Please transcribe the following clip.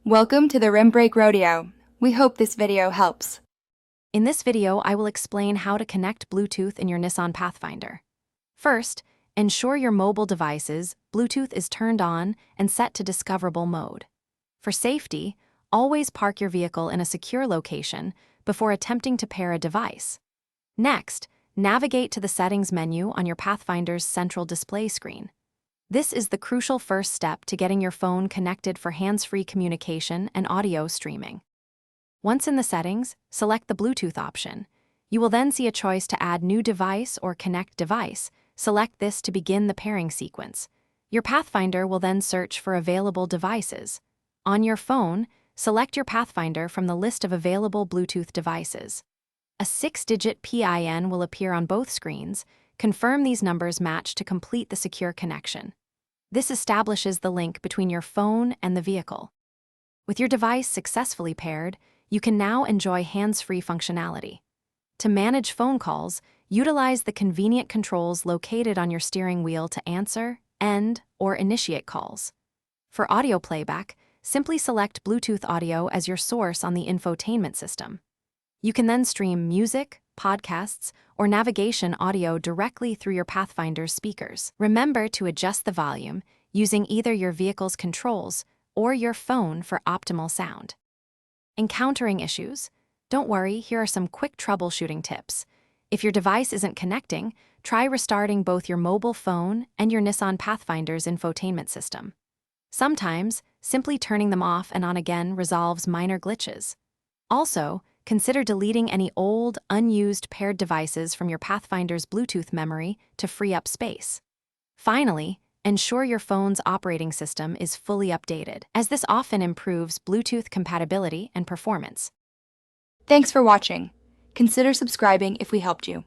Welcome to the Rim Break Rodeo. We hope this video helps. In this video, I will explain how to connect Bluetooth in your Nissan Pathfinder. First, ensure your mobile device's Bluetooth is turned on and set to discoverable mode. For safety, always park your vehicle in a secure location before attempting to pair a device. Next, navigate to the Settings menu on your Pathfinder's central display screen. This is the crucial first step to getting your phone connected for hands-free communication and audio streaming. Once in the settings, select the Bluetooth option. You will then see a choice to add new device or connect device. Select this to begin the pairing sequence. Your Pathfinder will then search for available devices. On your phone, select your Pathfinder from the list of available Bluetooth devices. A 6-digit PIN will appear on both screens. Confirm these numbers match to complete the secure connection. This establishes the link between your phone and the vehicle. With your device successfully paired, you can now enjoy hands-free functionality. To manage phone calls, utilize the convenient controls located on your steering wheel to answer, end, or initiate calls. For audio playback, simply select Bluetooth audio as your source on the infotainment system. You can then stream music, podcasts, or navigation audio directly through your Pathfinder's speakers. Remember to adjust the volume using either your vehicle's controls or your phone for optimal sound. Encountering issues? Don't worry, here are some quick troubleshooting tips. If your device isn't connecting, try restarting both your mobile phone and your Nissan Pathfinder's infotainment system. Sometimes, simply turning them off and on again resolves minor glitches. Also, consider deleting any old, unused paired devices from your Pathfinder's Bluetooth memory to free up space. Finally, ensure your phone's operating system is fully updated, as this often improves Bluetooth compatibility and performance. Thanks for watching. Consider subscribing if we helped you.